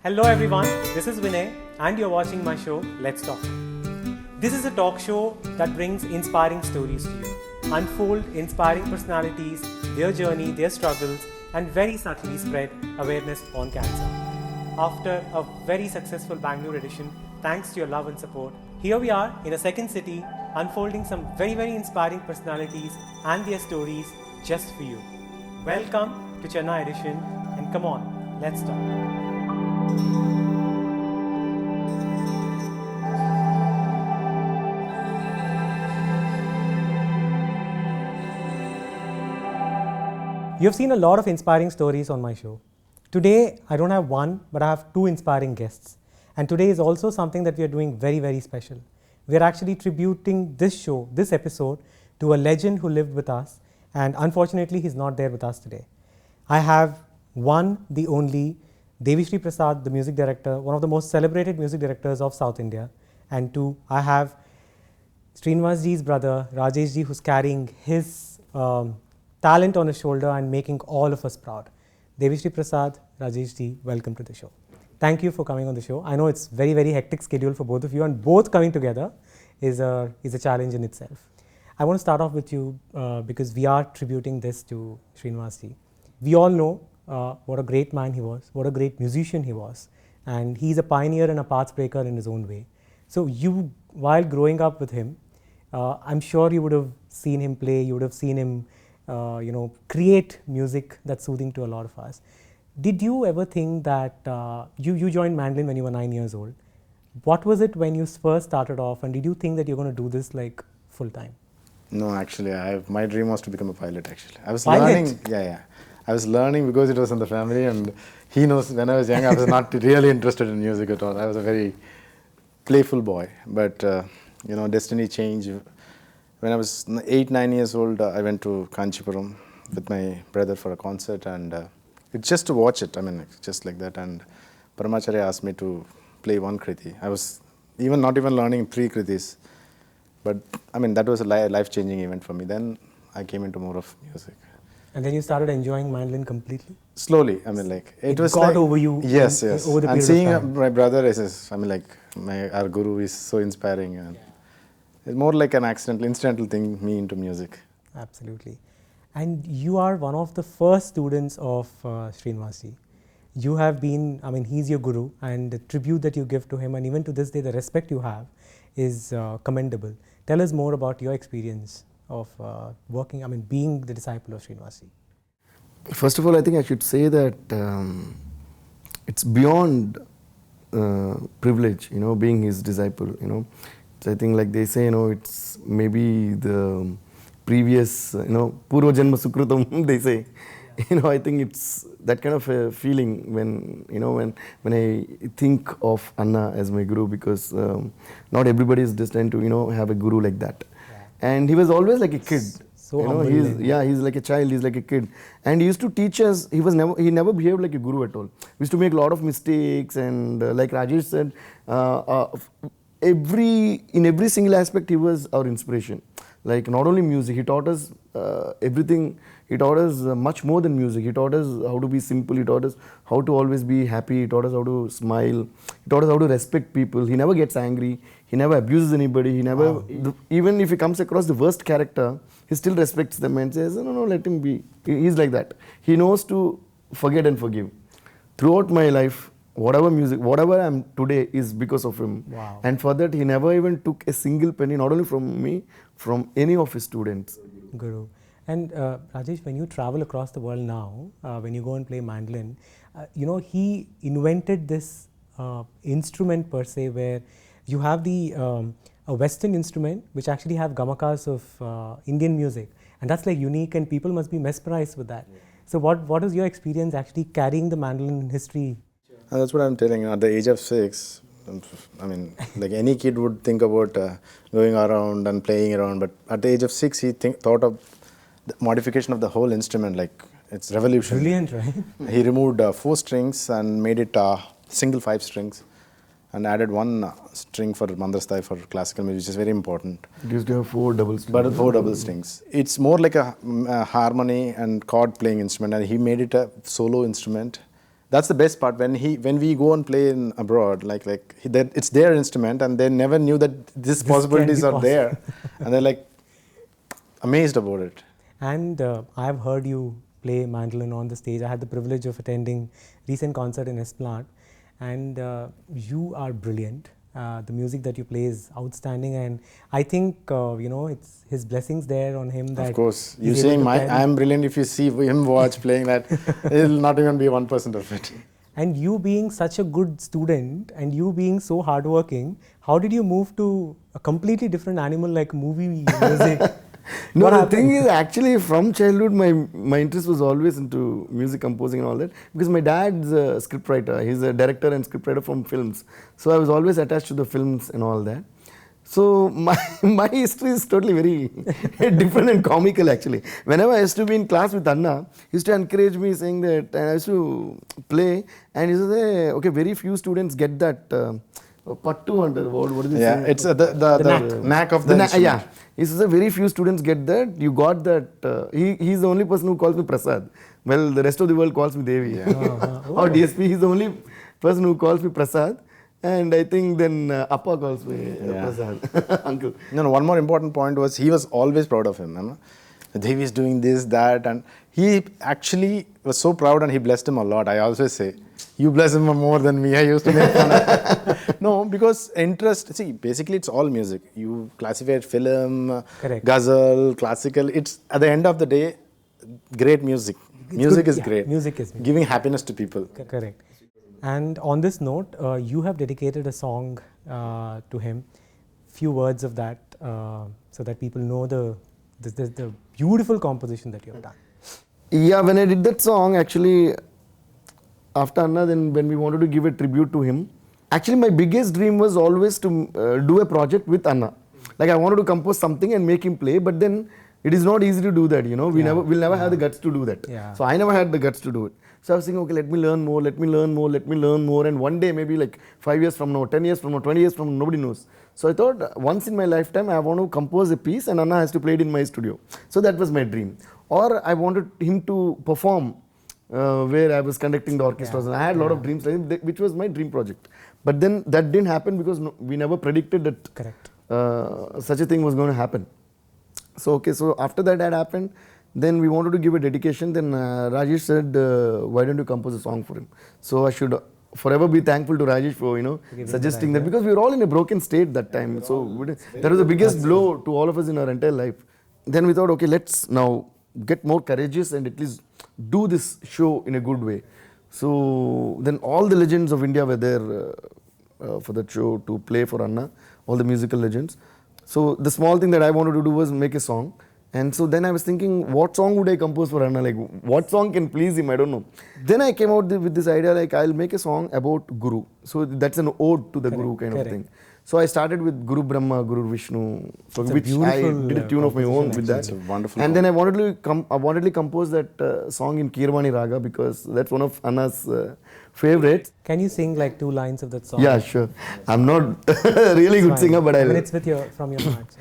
Hello everyone, this is Vinay and you're watching my show, Let's Talk. This is a talk show that brings inspiring stories to you, unfold inspiring personalities, their journey, their struggles, and very subtly spread awareness on cancer. After a very successful Bangalore edition, thanks to your love and support, here we are in a second city, unfolding some very inspiring personalities and their stories just for you. Welcome to Chennai Edition, and come on, let's talk. You've seen a lot of inspiring stories on my show. Today, I don't have one, but I have two inspiring guests. And today is also something that we are doing very special. We are actually tributing this show, this episode, to a legend who lived with us, and unfortunately, he's not there with us today. I have one, the only, Devi Sri Prasad, the music director, one of the most celebrated music directors of South India. And two, I have Srinivasji's brother, Rajesh ji, who's carrying his talent on his shoulder and making all of us proud. Devi Sri Prasad, Rajesh ji, welcome to the show. Thank you for coming on the show. I know it's very hectic schedule for both of you, and both coming together is a challenge in itself. I want to start off with you because we are tributing this to Srinivas ji. We all know what a great man he was, what a great musician he was, and he's a pioneer and a path breaker in his own way. So you, while growing up with him, I'm sure you would have seen him play, you would have seen him create music that's soothing to a lot of us. Did you ever think that you joined Mandolin when you were 9 years old? What was it when you first started off, and did you think that you're going to do this like full time? No, actually, my dream was to become a pilot. Actually, I was pilot? learning. Yeah. I was learning because it was in the family, and he knows. When I was young, I was not really interested in music at all. I was a very playful boy, but destiny changed. When I was 8-9 years old, I went to Kanchipuram with my brother for a concert, and it's just to watch it. I mean, just like that. And Paramacharya asked me to play one kriti. I was not even learning 3 kritis, but I mean that was a life-changing event for me. Then I came into more of music. And then you started enjoying mandolin completely? Slowly. I mean, like it was got like, over you. Yes. Over the period and seeing of time. My brother is, I mean, like our guru is so inspiring, and it's more like an incidental thing, me into music. Absolutely. And you are one of the first students of Srinivasji. You have been, I mean, he's your guru, and the tribute that you give to him, and even to this day, the respect you have is commendable. Tell us more about your experience of being the disciple of Srinivasji. First of all, I think I should say that it's beyond privilege, being his disciple, So I think, like they say, it's maybe the previous, Purva Janma Sukrutam, they say. I think it's that kind of a feeling when I think of Anna as my guru, because not everybody is destined to, have a guru like that. Yeah. And he was always like a kid. So he's like a child, he's like a kid. And he used to teach us, he never behaved like a guru at all. We used to make a lot of mistakes, and like Rajesh said, in every single aspect he was our inspiration. Like not only music, he taught us everything. He taught us much more than music. He taught us how to be simple. He taught us how to always be happy. He taught us how to smile. He taught us how to respect people. He never gets angry. He never abuses anybody. He never, even if he comes across the worst character, he still respects them and says, no, let him be. He's like that. He knows to forget and forgive. Throughout my life, whatever I am today is because of him. Wow. And for that, he never even took a single penny, not only from me, from any of his students. Guru. And Rajesh, when you travel across the world now, when you go and play mandolin, he invented this instrument per se, where you have a Western instrument which actually have gamakas of Indian music, and that's like unique, and people must be mesmerized with that. Yeah. So what is your experience actually carrying the mandolin history? That's what I'm telling you. At the age of 6, I mean, like any kid would think about going around and playing around, but at the age of 6, he thought of the modification of the whole instrument, like it's revolution. Brilliant, right? He removed 4 strings and made it single 5 strings, and added 1 string for Mandrasthai for classical music, which is very important. It used to have 4 double strings. But 4 double strings. It's more like a harmony and chord playing instrument, and he made it a solo instrument that's the best part when we go and play in abroad, it's their instrument, and they never knew that these possibilities are there, and they're like amazed about it. And I've heard you play mandolin on the stage. I had the privilege of attending recent concert in Esplanade, and you are brilliant. The music that you play is outstanding, and I think it's his blessings there on him. That of course, you saying I am brilliant. If you see him watch playing that, it'll not even be 1% of it. And you being such a good student, and you being so hardworking, how did you move to a completely different animal like movie music? No, the thing is, actually, from childhood, my interest was always into music composing and all that, because my dad's a scriptwriter. He's a director and scriptwriter from films. So I was always attached to the films and all that. So my history is totally very different and comical, actually. Whenever I used to be in class with Anna, he used to encourage me, saying that, and I used to play, and he used to say, okay, very few students get that pattu under what is it? Yeah, it's the knack of the instrument. Yeah. He says very few students get that. You got that. He's the only person who calls me Prasad. Well, the rest of the world calls me Devi. Yeah. Or DSP, he's the only person who calls me Prasad. And I think then Appa calls me Prasad, uncle. No, one more important point was he was always proud of him. Devi is doing this, that, and he actually was so proud, and he blessed him a lot. I always say, you bless him more than me. I used to make fun of. No, because interest, see, basically it's all music. You classify it film, ghazal, classical. It's at the end of the day, great music. Music is great. Music is giving happiness to people. Correct. And on this note, you have dedicated a song to him. Few words of that, so that people know the beautiful composition that you have done. Yeah, when I did that song, actually, after Anna, then when we wanted to give a tribute to him, actually my biggest dream was always to do a project with Anna. Like I wanted to compose something and make him play, but then it is not easy to do that, we'll never have the guts to do that. Yeah. So I never had the guts to do it. So I was thinking, okay, let me learn more, and one day, maybe like 5 years from now, 10 years from now, 20 years from now, nobody knows. So I thought once in my lifetime I want to compose a piece and Anna has to play it in my studio. So that was my dream. Or I wanted him to perform where I was conducting the orchestras, and I had a lot of dreams, which was my dream project. But then that didn't happen because we never predicted that such a thing was going to happen. So after that had happened, then we wanted to give a dedication. Then Rajesh said, why don't you compose a song for him? So I should forever be thankful to Rajesh for suggesting that, because we were all in a broken state that time. So that was the biggest blow to all of us in our entire life. Then we thought, okay, let's now get more courageous and at least do this show in a good way. So then all the legends of India were there for that show to play for Anna, all the musical legends. So the small thing that I wanted to do was make a song. And so then I was thinking, what song would I compose for Anna? Like, what song can please him? I don't know. Then I came out with this idea, like, I'll make a song about Guru. So that's an ode to the Guru kind of thing. So I started with Guru Brahma, Guru Vishnu, for which I did a tune of my own with that. It's a wonderful and then I wanted to compose that song in Kirvani Raga, because that's one of Anna's favorites. Can you sing like 2 lines of that song? Yeah, sure. I'm not a really good singer, but I'll... It's from your heart.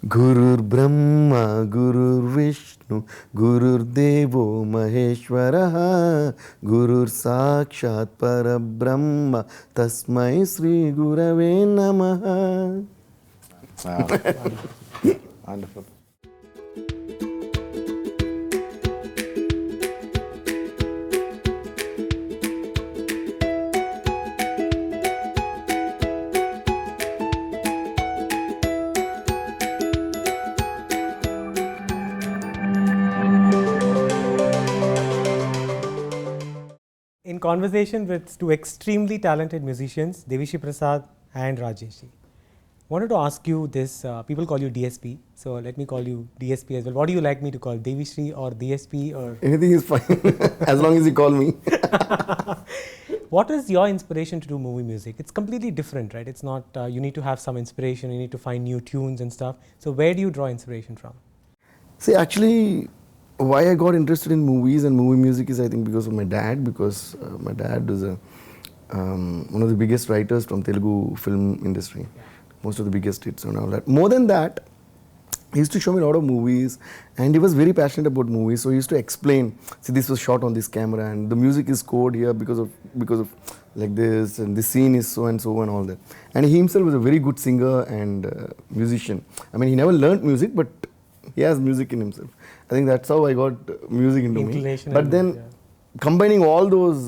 Gurur Brahma, Gurur Vishnu, Gurur Devo Maheshwaraha, Gurur Sakshat Parabrahma, Tasmai Sri Gurave Namaha. Wow. Wonderful. In conversation with 2 extremely talented musicians, Devi Sri Prasad and Rajesh. Wanted to ask you this, people call you DSP, so let me call you DSP as well. What do you like me to call, Devi Sri or DSP or? Anything is fine, as long as you call me. What is your inspiration to do movie music? It's completely different, right? It's not, you need to have some inspiration, you need to find new tunes and stuff. So where do you draw inspiration from? See, actually, why I got interested in movies and movie music is, I think, because of my dad, because my dad is one of the biggest writers from Telugu film industry. Most of the biggest hits and all that. More than that, he used to show me a lot of movies, and he was very passionate about movies. So he used to explain, see, this was shot on this camera, and the music is scored here because of like this, and this scene is so and so and all that. And he himself was a very good singer and musician. I mean, he never learnt music, but he has music in himself. I think that's how I got music into me. But then combining all those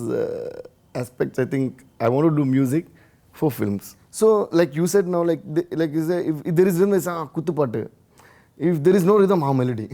aspects, I think I want to do music for films. So like you said now, like you say, if there is rhythm, it's kuttu pattu. If there is no rhythm, how melody?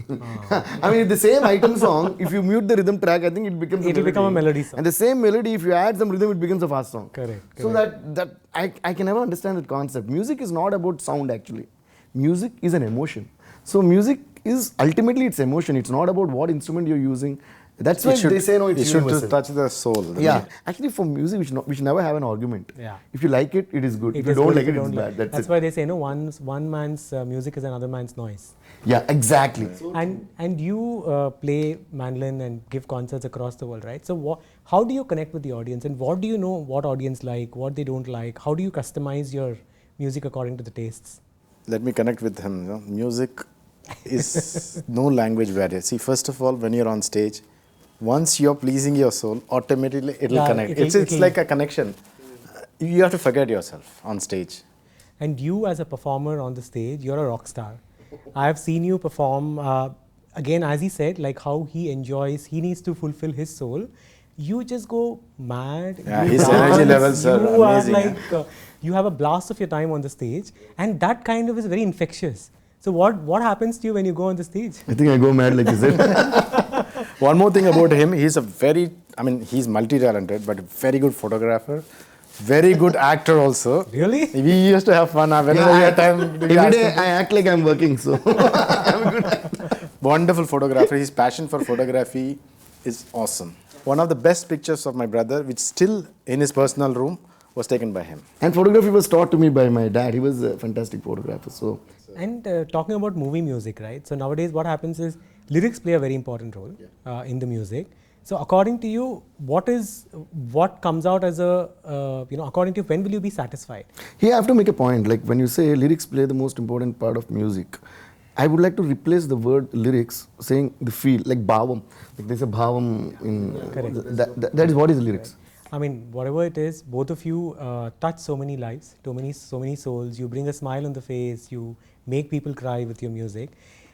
I mean, the same item song, if you mute the rhythm track, I think it becomes It will become a melody song. And the same melody, if you add some rhythm, it becomes a fast song. Correct. So that I can never understand that concept. Music is not about sound actually. Music is an emotion. So music is ultimately it's emotion. It's not about what instrument you're using. That's why they say no, it's universal. It should touch the soul. Yeah, actually for music, we should never have an argument. Yeah. If you like it, it is good. If you don't like it, it's bad. That's why they say no. One man's music is another man's noise. Yeah, exactly. And you play mandolin and give concerts across the world, right? So how do you connect with the audience, and what do you know what audience like, what they don't like? How do you customize your music according to the tastes? Let me connect with him. You know, music is no language barrier. See, first of all, when you're on stage, once you're pleasing your soul, automatically it'll connect. It's like a connection. You have to forget yourself on stage. And you as a performer on the stage, you're a rock star. I have seen you perform, again, as he said, like how he enjoys, he needs to fulfill his soul. You just go mad. Yeah, his energy levels are amazing. Like, you have a blast of your time on the stage, and that kind of is very infectious. So what happens to you when you go on the stage? I think I go mad like you said. One more thing about him, he's multi-talented, but a very good photographer, very good actor also. Really? We used to have fun. Whenever we had time, every day I act like I'm working, so I'm a good actor. Wonderful photographer. His passion for photography is awesome. One of the best pictures of my brother, which still in his personal room, was taken by him. And photography was taught to me by my dad. He was a fantastic photographer. So. And talking about movie music, right? So nowadays what happens is lyrics play a very important role in the music. So according to you, what comes out as a, according to you, when will you be satisfied? Here I have to make a point, like when you say lyrics play the most important part of music, I would like to replace the word lyrics saying the feel, like bhavam. Like there's a bhavam in, that is what is lyrics. I mean, whatever it is, both of you touch so many lives, so many souls. You bring a smile on the face, you make people cry with your music.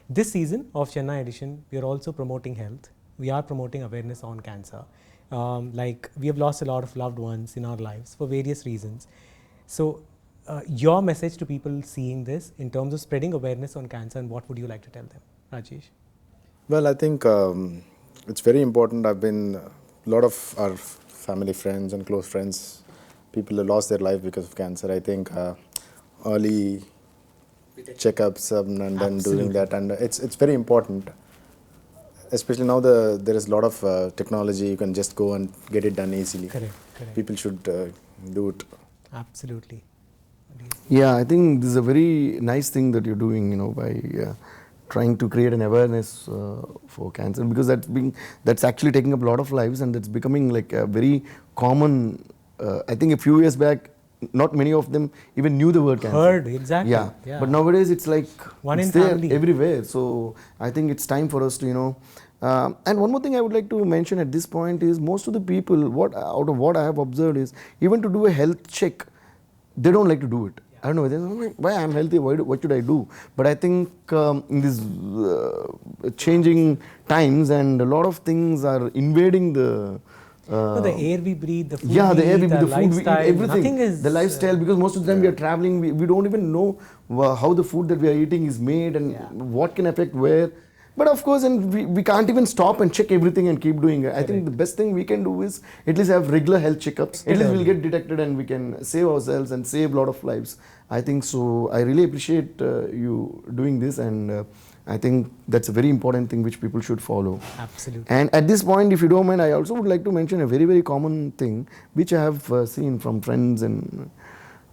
This season of Chennai Edition, we are also promoting health. We are promoting awareness on cancer. Like we have lost a lot of loved ones in our lives for various reasons. So your message to people seeing this in terms of spreading awareness on cancer, and what would you like to tell them, Rajesh? Well, I think it's very important. I've been, a lot of our family, friends and close friends, people have lost their life because of cancer. I think early checkups and then doing that, and it's very important. Especially now there is a lot of technology, you can just go and get it done easily. Correct. People should do it. Absolutely. Yeah, I think this is a very nice thing that you're doing, by trying to create an awareness for cancer, because that's actually taking up a lot of lives, and that's becoming like a very common, I think a few years back, not many of them even knew the word cancer. Heard, exactly. Yeah. But nowadays it's like it's there family. Everywhere. So I think it's time for us to, and one more thing I would like to mention at this point is most of the people, out of what I have observed is, even to do a health check, they don't like to do it. I don't know, they're like, why I'm healthy, what should I do? But I think in these changing times, and a lot of things are invading the the air we breathe, the food the air we breathe, the food lifestyle, we eat, everything. Nothing is the lifestyle, because most of the time we are traveling, we don't even know how the food that we are eating is made and what can affect where. But of course, and we can't even stop and check everything and keep doing it. I think the best thing we can do is at least have regular health checkups. At least we'll get detected and we can save ourselves and save a lot of lives. I think so. I really appreciate you doing this, and I think that's a very important thing which people should follow. Absolutely. And at this point, if you don't mind, I also would like to mention a very, very common thing which I have seen from friends, and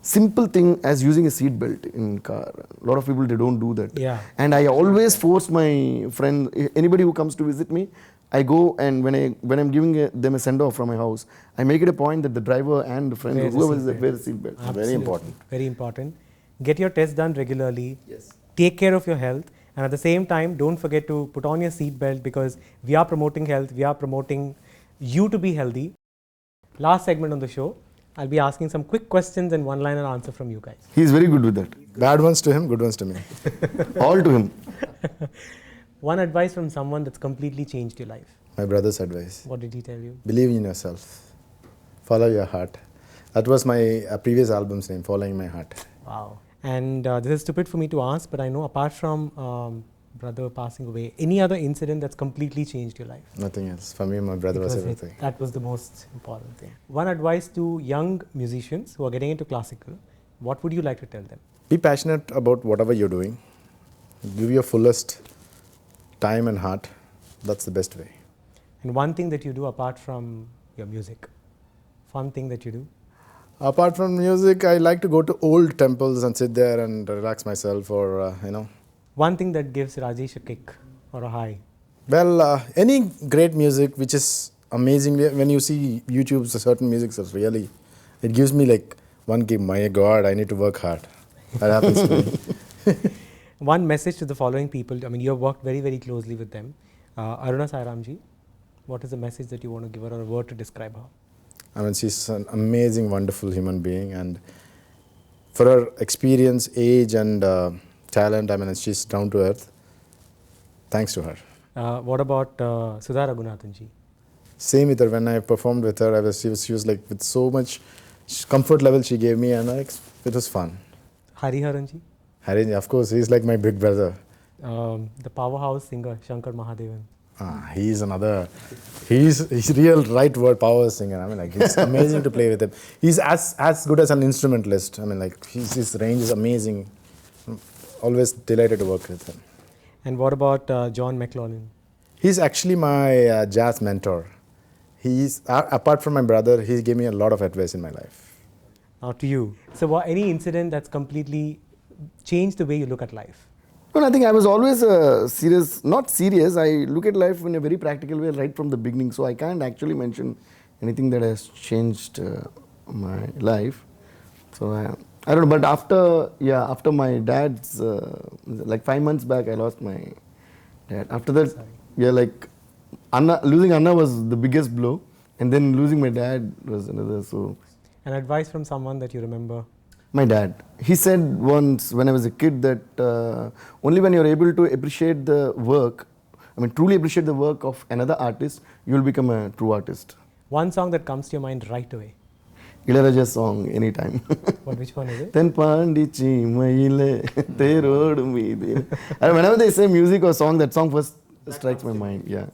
simple thing as using a seat belt in car. A lot of people, they don't do that. Yeah. And I always force my friend, anybody who comes to visit me, I go, and when I'm giving them a send-off from my house, I make it a point that the driver and the friend, whoever is there, wear a seat belt. Very important. Very important. Get your tests done regularly. Yes. Take care of your health. And at the same time, don't forget to put on your seatbelt because we are promoting health, we are promoting you to be healthy. Last segment on the show, I'll be asking some quick questions and one-liner answer from you guys. He's very good with that. Bad ones to him, good ones to me. All to him. One advice from someone that's completely changed your life. My brother's advice. What did he tell you? Believe in yourself. Follow your heart. That was my previous album's name, Following My Heart. Wow. And this is stupid for me to ask, but I know apart from brother passing away, any other incident that's completely changed your life? Nothing else. For me, my brother was everything. That was the most important thing. One advice to young musicians who are getting into classical, what would you like to tell them? Be passionate about whatever you're doing. Give your fullest time and heart. That's the best way. And one thing that you do apart from your music, fun thing that you do? Apart from music, I like to go to old temples and sit there and relax myself or, One thing that gives Rajesh a kick or a high? Well, any great music which is amazingly, when you see YouTube's certain music, so really, it gives me like one kick, my God, I need to work hard. That happens to me. One message to the following people, I mean, you have worked very, very closely with them. Aruna Sairamji, what is the message that you want to give her or a word to describe her? I mean, she's an amazing, wonderful human being, and for her experience, age, and talent, I mean, she's down to earth. Thanks to her. What about Sudha Raghunathanji? Same with her. When I performed with her, she was like with so much comfort level she gave me, and it was fun. Hariharanji? Hari, of course, he's like my big brother. The powerhouse singer Shankar Mahadevan. He's real right word power singer. I mean, like, it's amazing to play with him. He's as good as an instrumentalist. I mean, like, his range is amazing. I'm always delighted to work with him. And what about John McLaughlin? He's actually my jazz mentor. He's apart from my brother, he gave me a lot of advice in my life. Now to you. So any incident that's completely changed the way you look at life? Well, I think I was always not serious. I look at life in a very practical way right from the beginning. So I can't actually mention anything that has changed my life. So I don't know. But after my dad's, like 5 months back, I lost my dad. After that, losing Anna was the biggest blow. And then losing my dad was another. So, an advice from someone that you remember? My dad. He said once when I was a kid that only when you're able to appreciate the work, truly appreciate the work of another artist, you will become a true artist. One song that comes to your mind right away? Ilaraja's song, anytime. Which one is it? Then Pandichi Maile Terodu Meede. Whenever they say music or song, that song first strikes my mind. Yeah.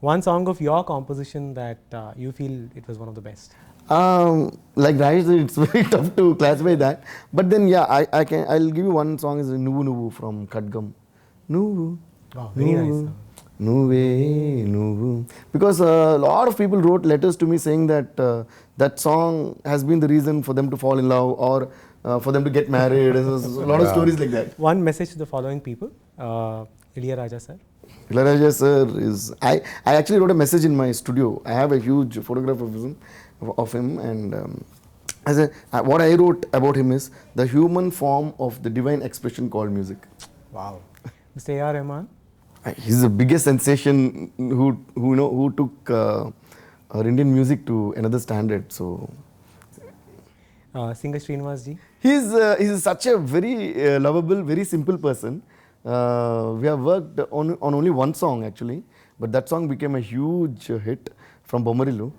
One song of your composition that you feel it was one of the best? Like Rajesh, it's very tough to classify that. But then, I'll give you one song is Nuvu Nuvu from Khadgam. Nuvu. Wow, very nice. Nuve, Nuvu. Because a lot of people wrote letters to me saying that that song has been the reason for them to fall in love or for them to get married. There's a lot of stories like that. One message to the following people. Ilayaraja sir. Ilayaraja sir is... I actually wrote a message in my studio. I have a huge photograph of him, and what I wrote about him is the human form of the divine expression called music. Wow. Mr. A.R. Rahman? He's the biggest sensation who took our Indian music to another standard. So, singer Srinivasji? He's such a very lovable, very simple person. We have worked on only one song actually, but that song became a huge hit from Bomarilu.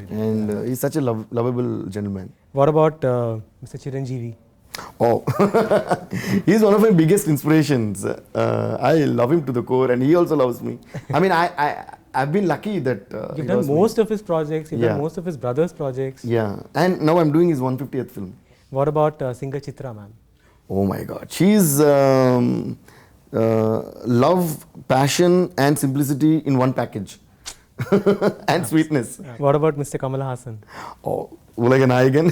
And he's such a lovable gentleman. What about Mr. Chiranjeevi? Oh, he's one of my biggest inspirations. I love him to the core, and he also loves me. I've been lucky that you've done most of his projects. You've done most of his brother's projects. Yeah, and now I'm doing his 150th film. What about singer Chitra, ma'am? Oh my God, she's love, passion, and simplicity in one package. And sweetness. What about Mr. Kamal Hassan? Oh, Ulaganayagan.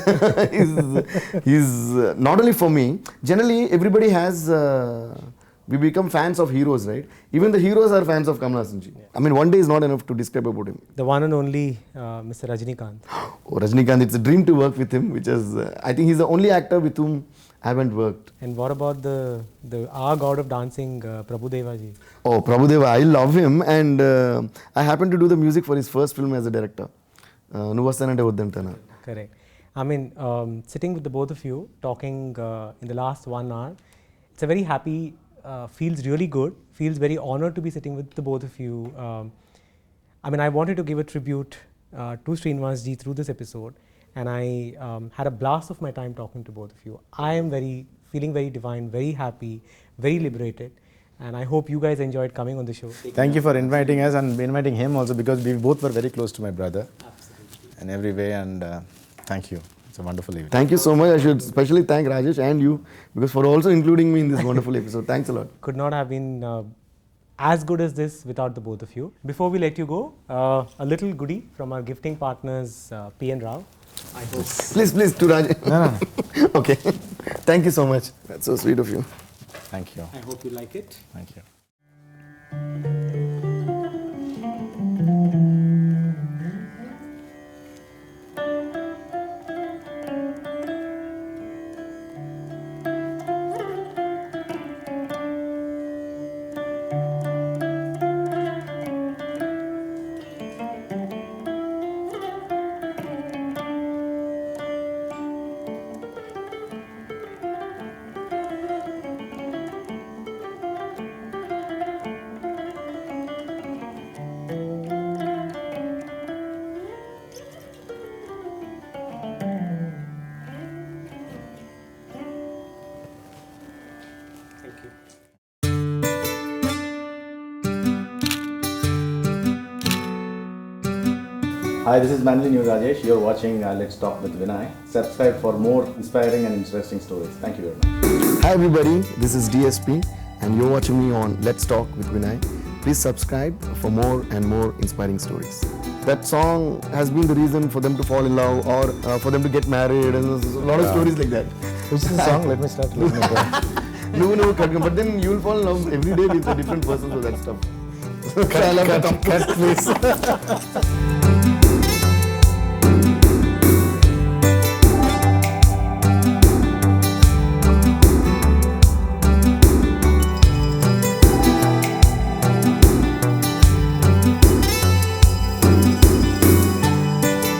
he's not only for me. Generally, everybody has. We become fans of heroes, right? Even the heroes are fans of Kamal Hassan ji. Yeah. One day is not enough to describe about him. The one and only Mr. Rajinikanth. Oh, Rajinikanth, it's a dream to work with him. I think he's the only actor with whom I haven't worked. And what about our god of dancing, Prabhu Devaji? Oh, Prabhudeva, I love him, and I happened to do the music for his first film as a director. Nuvastanante Vaddantana. Correct. I mean, sitting with the both of you, talking in the last 1 hour, it's a very happy, feels really good, feels very honored to be sitting with the both of you. I mean, I wanted to give a tribute to Srinivasji through this episode, and I had a blast of my time talking to both of you. I am feeling very divine, very happy, very liberated, and I hope you guys enjoyed coming on the show. Thank you for inviting us and inviting him also, because we both were very close to my brother. Absolutely. In every way, and thank you. It's a wonderful evening. Thank you so much. I should especially thank Rajesh and you, because for also including me in this wonderful episode. Thanks a lot. Could not have been as good as this without the both of you. Before we let you go, a little goodie from our gifting partners, P.N. Rao. I hope. Please, to Rajesh. No. Okay. Thank you so much. That's so sweet of you. Thank you. I hope you like it. Thank you. Hi, this is Mandolin U Rajesh. You're watching Let's Talk with Vinay. Subscribe for more inspiring and interesting stories. Thank you very much. Hi everybody, this is DSP and you're watching me on Let's Talk with Vinay. Please subscribe for more and more inspiring stories. That song has been the reason for them to fall in love or for them to get married, and there's a lot of stories like that. Which is the song? Let me start listening to it. No, but then you'll fall in love every day with a different person, so that stuff. Cut, please.